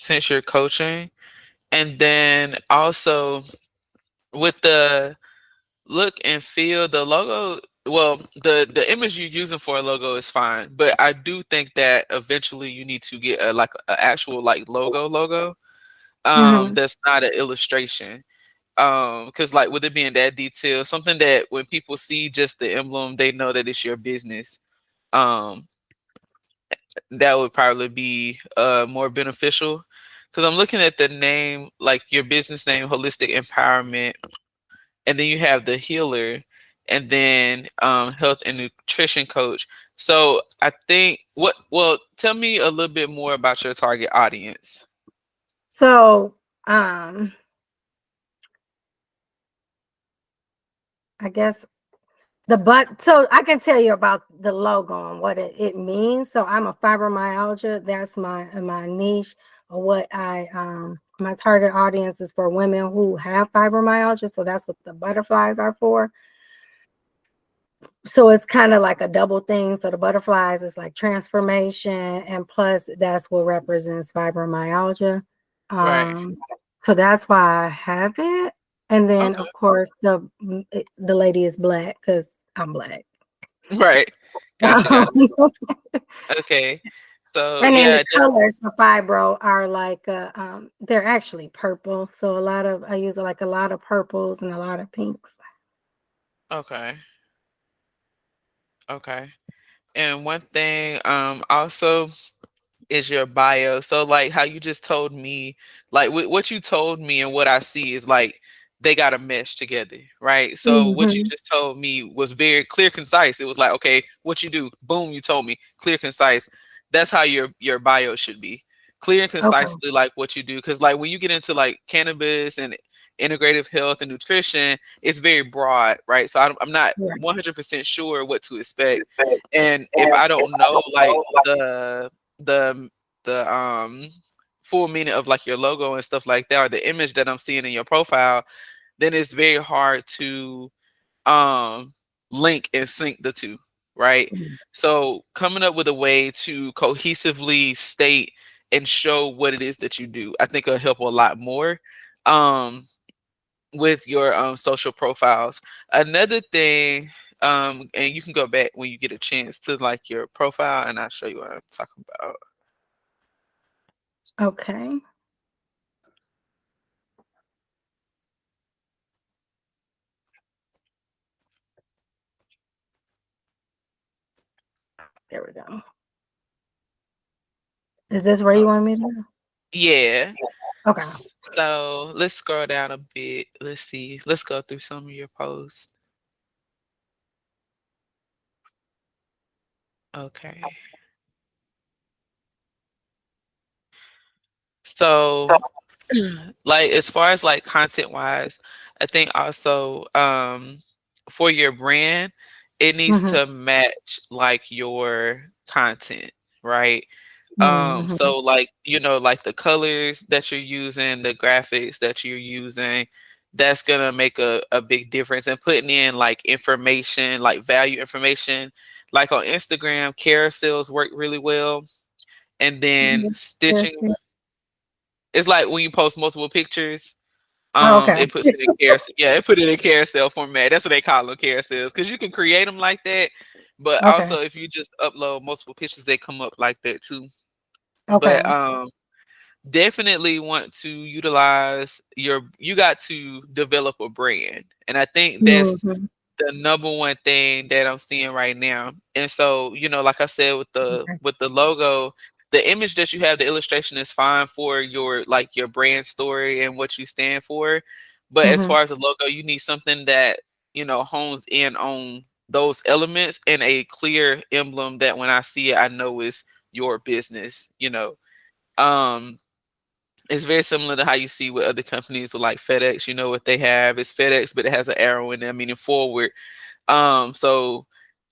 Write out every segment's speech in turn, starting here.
since you're coaching, and then also with the look and feel, the logo, well, the image you're using for a logo is fine, but I do think that eventually you need to get a like an actual like logo Mm-hmm. that's not an illustration. Because like with it being that detailed, something that when people see just the emblem, they know that it's your business. Um, that would probably be more beneficial. Because I'm looking at the name, like your business name, Holistic Empowerment, and then you have the healer, and then health and nutrition coach. So I think what, well, tell me a little bit more about your target audience. So, um, I guess so I can tell you about the logo and what it means. So I'm a fibromyalgia. That's my niche, or what my target audience is for women who have fibromyalgia. So that's what the butterflies are for. So it's kind of like a double thing. So the butterflies is like transformation, and plus that's what represents fibromyalgia. Right. Um, so that's why I have it. And then Okay. of course the lady is black because I'm black. Right. Gotcha. Gotcha. Okay. So And then the yeah, colors for fibro are like they're actually purple. So I use like a lot of purples and a lot of pinks. okay. Okay. And one thing, also is your bio. So like how you just told me, like what you told me and what I see is like they got to mesh together, right? So what you Hmm. just told me was very clear, concise. It was like, okay, what you do, boom, you told me, clear, concise. That's how your bio should be, clear and Okay. concisely, like what you do. Because like when you get into like cannabis and integrative health and nutrition, it's very broad, right? So I'm not Right. 100% sure what to expect, and if I don't know like the full meaning of like your logo and stuff like that, or the image that I'm seeing in your profile, then it's very hard to um link and sync the two, right? Mhm. So coming up with a way to cohesively state and show what it is that you do, I think it'll help a lot more um with your social profiles. Another thing, and you can go back when you get a chance to like your profile and I'll show you what I'm talking about. Okay. There we go. Is this where Oh, you want me to? yeah. Okay. So let's scroll down a bit. Let's see. Let's go through some of your posts. Okay. So like as far as like content wise, I think also for your brand, it needs Hmm. to match like your content, right? Hmm. So like, like the colors that you're using, the graphics that you're using, that's gonna make a big difference. And putting in like information, like value information, like on Instagram, carousels work really well. And then Yes, stitching, yes. it's like when you post multiple pictures, Oh, okay. it puts it in carousel. Yeah, it put it in carousel format. That's what they call them, carousels, because you can create them like that. But Okay. also, if you just upload multiple pictures, they come up like that too. But Okay. definitely want to utilize you got to develop a brand, and I think that's Hmm. the number one thing that I'm seeing right now. And so, like I said, with the Okay. logo, the image that you have, the illustration is fine for your like your brand story and what you stand for. But as Hmm. far as the logo, you need something that, hones in on those elements and a clear emblem that when I see it, I know is your business. Um it's very similar to how you see with other companies with like FedEx. You know what they have is FedEx, but it has an arrow in there meaning forward. So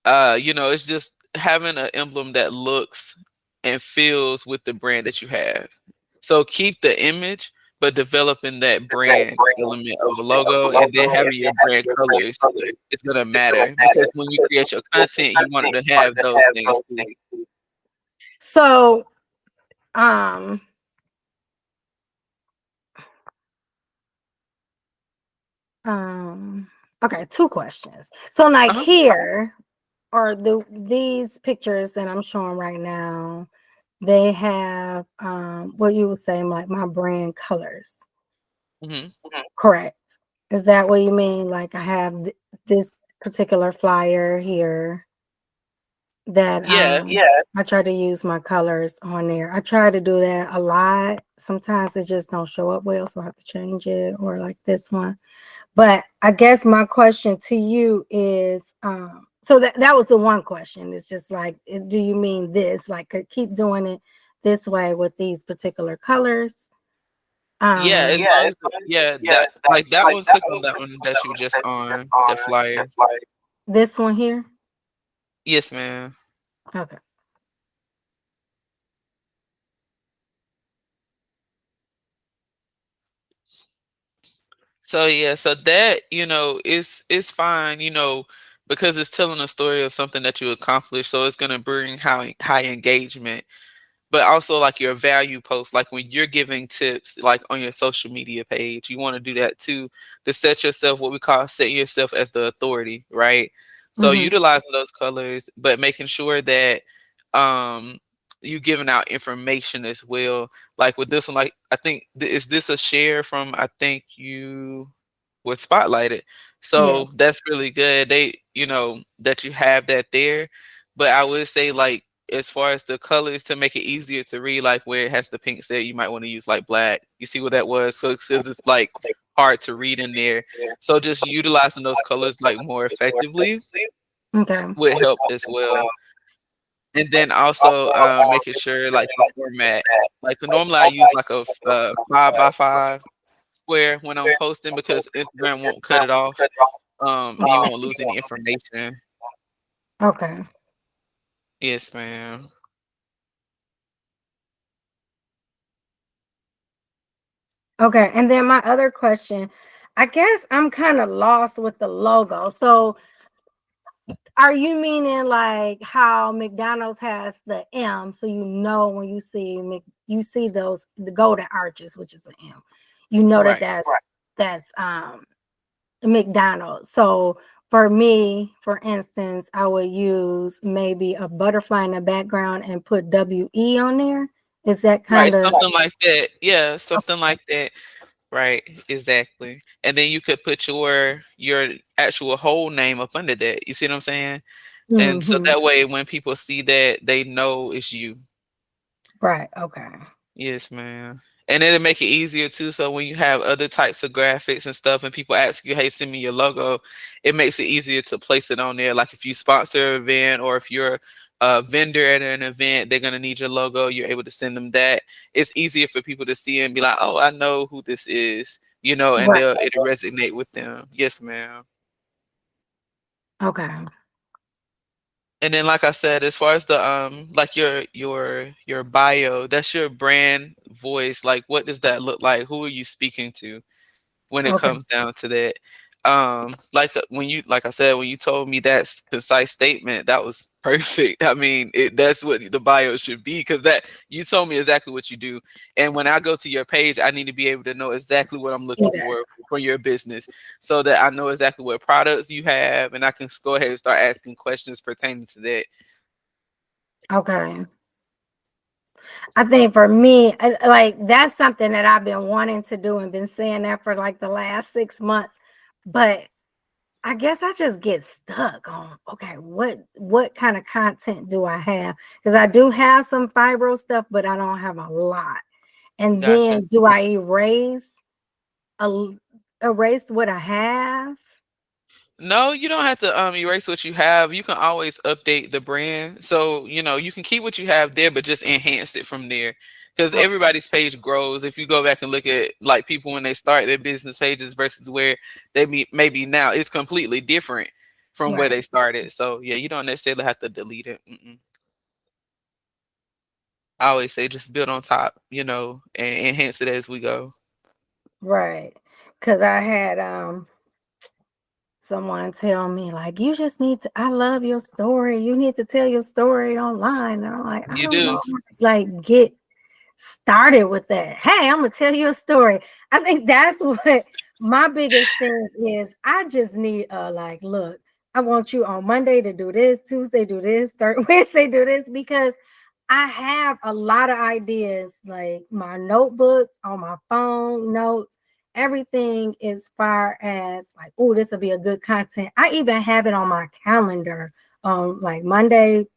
it's just having an emblem that looks and feels with the brand that you have. So keep the image, but developing that brand element of a logo and then having your brand colors is gonna matter because when you create your content, you want to have those things too. So, um, Um, okay, two questions. So like Uh-huh. here are these pictures that I'm showing right now, they have what you would say like my brand colors. Hmm. Correct. Is that what you mean? Like I have this particular flyer here that Yeah. I try to use my colors on there. I try to do that a lot. Sometimes it just don't show up well, so I have to change it, or like this one. But I guess my question to you is, so that was the one question. It's just like, do you mean this? Like, keep doing it this way with these particular colors? Yeah, as long as yeah, that like that one, click on that one that you were just on, that flyer. This one here. Yes, ma'am. Okay. So yeah, so that, is fine, because it's telling a story of something that you accomplished. So it's gonna bring high engagement. But also like your value posts, like when you're giving tips like on your social media page, you want to do that too, to set yourself, what we call setting yourself as the authority, right? So Mm-hmm. utilizing those colors, but making sure that um you giving out information as well. Like with this one, like I think is this a share from, I think you was spotlighted. So Yes. that's really good. That you have that there. But I would say, like, as far as the colors, to make it easier to read, like where it has the pink set, you might want to use like black. You see what that was? So it's like hard to read in there. So just utilizing those colors like more effectively Okay. would help as well. And then also making sure like the format, like normally I use like a 5 by 5 square when I'm posting, because Instagram won't cut it off. And you won't lose any information. Okay. Yes, ma'am. Okay. And then my other question, I guess I'm kind of lost with the logo. So are you meaning like how McDonald's has the M, so you know when you see you see those the golden arches, which is an M, you know that Right. that's McDonald's. So for me, for instance, I would use maybe a butterfly in the background and put WE on there. Is that Right. kind of Something like that. Yeah, something like that. Right. Exactly. And then you could put your actual whole name up under that. You see what I'm saying? And so hmm that way when people see that, they know it's you. right? Okay. Yes, ma'am. And it'll make it easier too. So when you have other types of graphics and stuff, and people ask you, "Hey, send me your logo," it makes it easier to place it on there. Like if you sponsor an event, or if you're a vendor at an event, they're gonna need your logo. You're able to send them that. It's easier for people to see and be like, "Oh, I know who this is," and Right. it'll resonate with them. Yes, ma'am. Okay. And then, like I said, as far as the like your bio, that's your brand voice. Like, what does that look like? Who are you speaking to when it Okay. comes down to that? When you, like I said, when you told me that concise statement, that was perfect. I mean, that's what the bio should be, because that you told me exactly what you do. And when I go to your page, I need to be able to know exactly what I'm See looking that. for your business, so that I know exactly what products you have, and I can go ahead and start asking questions pertaining to that. Okay. I think for me, like that's something that I've been wanting to do and been saying that for like the last 6 months. But I guess I just get stuck on, okay, what kind of content do I have? Because I do have some fibro stuff, but I don't have a lot. And Gotcha. then do I a, erase what I have? No, you don't have to erase what you have. You can always update the brand. So, you can keep what you have there, but just enhance it from there. Because Oh, everybody's page grows. If you go back and look at like people when they start their business pages versus where they maybe now, it's completely different from where right, they started. So yeah, you don't necessarily have to delete it. Mm-mm. I always say just build on top, and enhance it as we go. right. Because I had someone tell me like you just need to, I love your story, you need to tell your story online, and I'm like, I You don't know do. how to, like get started with that. Hey, I'm gonna tell you a story. I think that's what My biggest thing is I just need like, look, I want you on Monday to do this, Tuesday do this, third Wednesday do this, because I have a lot of ideas, like my notebooks on my phone, notes, everything as far as like, oh, this will be a good content. I even have it on my calendar on like Monday,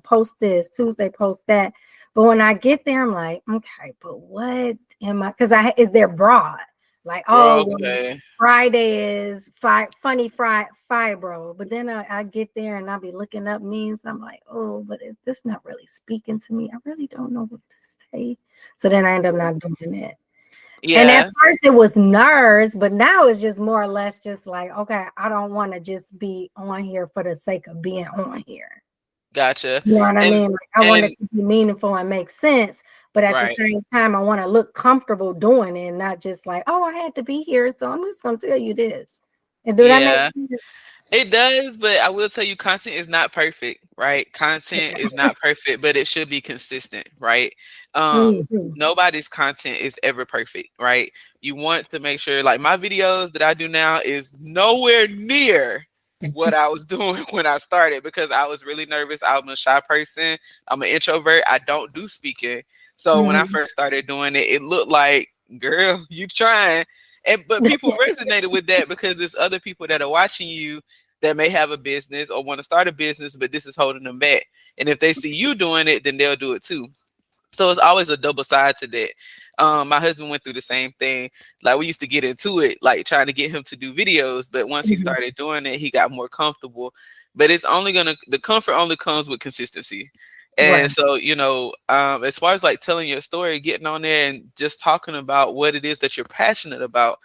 post this, Tuesday, post that. But when I get there, I'm like, okay, but what am I? Because is there broad? Like, oh, well, Okay. Friday is funny fibro. But then I get there and I'll be looking up memes. I'm like, oh, but is this not really speaking to me? I really don't know what to say. So then I end up not doing it. And at Yeah. first it was nerves, but now it's just more or less just like, okay, I don't want to just be on here for the sake of being on here. Gotcha. You know what I And mean? Like, I want and it to be meaningful and make sense, but at the right. same time, I want to look comfortable doing it, and not just like, oh, I had to be here, so I'm just gonna tell you this. And do that make Yeah. sense? It does, but I will tell you content is not perfect, right? Content is not perfect, but it should be consistent, right? Mhm. Nobody's content is ever perfect, right? You want to make sure like my videos that I do now is nowhere near what I was doing when I started because I was really nervous. I'm a shy person. I'm an introvert. I don't do speaking. So when I Mhm. first started doing it, it looked like, girl, you trying. And but people resonated with that because there's other people that are watching you that may have a business or want to start a business, but this is holding them back. And if they see you doing it, then they'll do it too. So it's always a double side to that. My husband went through the same thing. Like we used to get into it, like trying to get him to do videos, but once he Mhm. started doing it, he got more comfortable. But it's only gonna the comfort only comes with consistency. And Right. so, as far as like telling your story, getting on there and just talking about what it is that you're passionate about,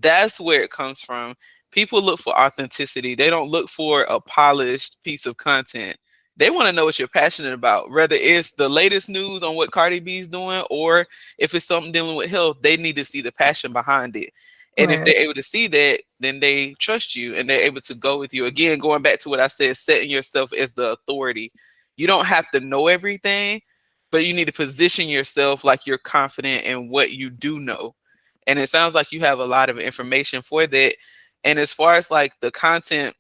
that's where it comes from. People look for authenticity. They don't look for a polished piece of content. They want to know what you're passionate about, whether it's the latest news on what Cardi B's doing or if it's something dealing with health. They need to see the passion behind it. And if Right. they're able to see that, then they trust you and they're able to go with you. Again, going back to what I said, setting yourself as the authority. You don't have to know everything, but you need to position yourself like you're confident in what you do know. And it sounds like you have a lot of information for that. And as far as like the content,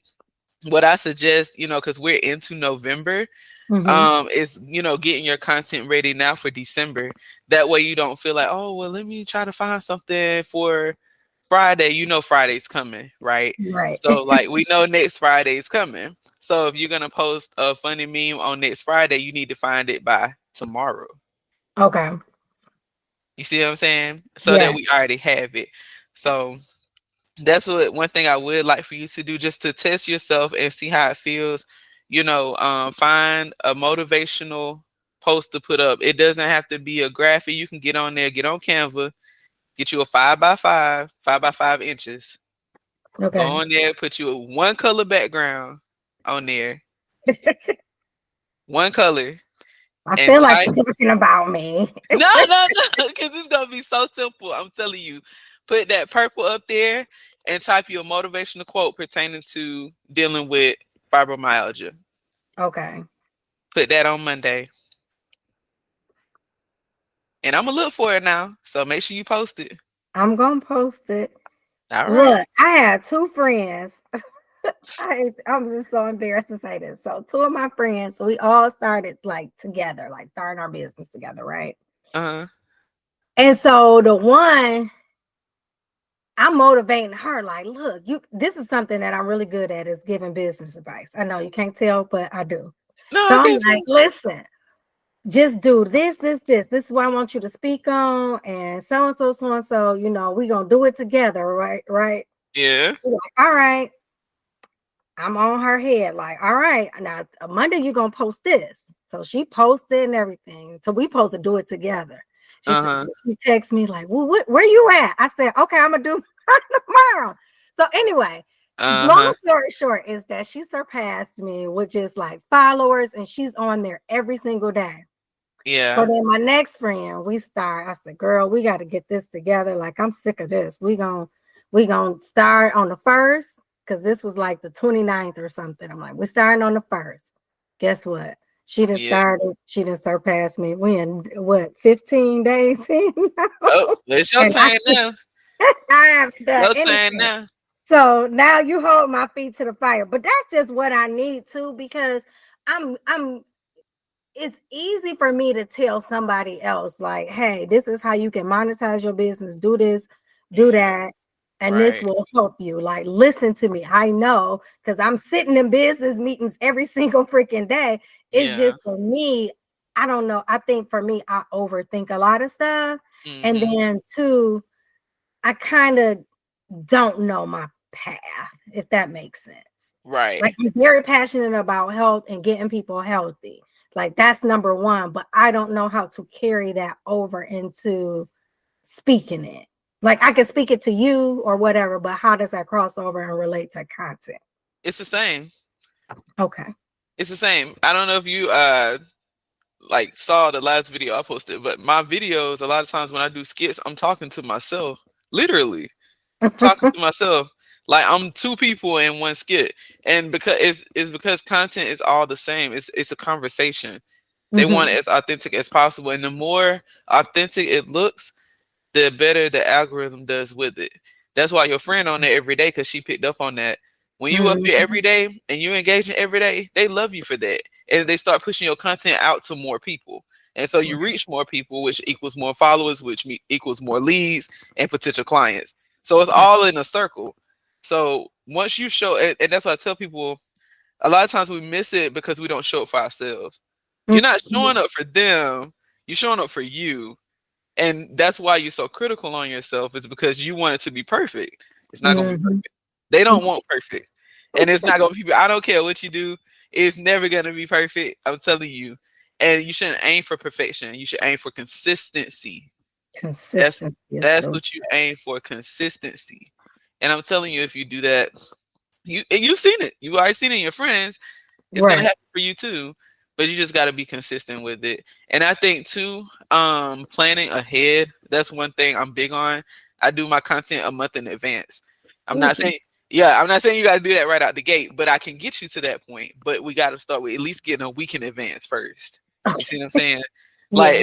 what I suggest, because we're into November, Mhm. is getting your content ready now for December. That way you don't feel like, oh well, let me try to find something for Friday. Friday's coming, right? Right. So like we know next Friday is coming. So if you're gonna post a funny meme on next Friday, you need to find it by tomorrow. Okay. You see what I'm saying? So that Yeah. we already have it. So that's what one thing I would like for you to do, just to test yourself and see how it feels. Find a motivational post to put up. It doesn't have to be a graphic. You can get on there, get on Canva, get you a 5x5, 5x5 inches. Go Okay. on there, put you a one color background on there, one color, I and feel like type. you're talking about me. No, no, no, because it's gonna be so simple. I'm telling you. Put that purple up there and type your motivational quote pertaining to dealing with fibromyalgia. Okay. Put that on Monday. And I'm gonna look for it now. So make sure you post it. I'm gonna post it. All right. Look, I had two friends. I'm just so embarrassed to say this. So two of my friends, we all started like together, like starting our business together, right? Uh-huh. And so the one, I'm motivating her, like, look, this is something that I'm really good at is giving business advice. I know you can't tell, but I do. No, So I I'm can't like, tell. listen, just do this, this, this. This is what I want you to speak on, and so and so, so and so, we're gonna do it together, right? Right. Yeah. She's like, all right. I'm on her head, like, all right, now Monday you're gonna post this. So she posted and everything. So we supposed to do it together. She said, Uh-huh. so she texts me like, well, where you at? I said, okay, I'm gonna do tomorrow. So anyway, long Uh-huh. story short is that she surpassed me, which is like followers, and she's on there every single day. So Yeah. then my next friend, I said, girl, we got to get this together. Like, I'm sick of this. We gonna start on the first, because this was like the 29th or something. I'm like, we're starting on the first. Guess what? Yeah. She didn't surpass me. We in what, 15 days in now? Oh, it's your And turn now. I haven't done You're saying anything. now. So now you hold my feet to the fire. But that's just what I need to, because I'm it's easy for me to tell somebody else, like, hey, this is how you can monetize your business, do this, do Mhm. that, and this Right. will help you. Like, listen to me. I know, because I'm sitting in business meetings every single freaking day. It's Yeah. just for me, I don't know. I think for me, I overthink a lot of stuff. And Mhm. then two, I kind of don't know my path, if that makes sense. Right. Like, I'm very passionate about health and getting people healthy. Like, that's number one, but I don't know how to carry that over into speaking it. Like, I can speak it to you or whatever, but how does that cross over and relate to content? It's the same. Okay. It's the same. I don't know if you like saw the last video I posted, but my videos a lot of times when I do skits, I'm talking to myself, literally talking to myself. Like I'm two people in one skit, and because it's because content is all the same. It's a conversation. They want Mhm. it as authentic as possible, and the more authentic it looks, the better the algorithm does with it. That's why your friend on there every day, because she picked up on that. When you up here Mhm. every day and you engaging every day, they love you for that. And they start pushing your content out to more people. And so you reach more people, which equals more followers, which equals more leads and potential clients. So it's Right. all in a circle. So once you show, and that's why I tell people a lot of times we miss it because we don't show up for ourselves. You're not showing up for them, you're showing up for you. And that's why you're so critical on yourself, is because you want it to be perfect. It's not gonna be Mhm. perfect. They don't want perfect. And it's not gonna be, I don't care what you do, it's never gonna be perfect. I'm telling you. And you shouldn't aim for perfection. You should aim for consistency. That's Consistency is that's the what you aim for, consistency. And I'm telling you, if you do that, you've seen it. You've already seen it in your friends. It's gonna right. happen for you too, but you just got to be consistent with it. And I think too, planning ahead. That's one thing I'm big on. I do my content a month in advance. I'm not Ooh. saying, yeah, I'm not saying you got to do that right out the gate, but I can get you to that point. But we got to start with at least getting a week in advance first. You see what I'm saying? Like Yes.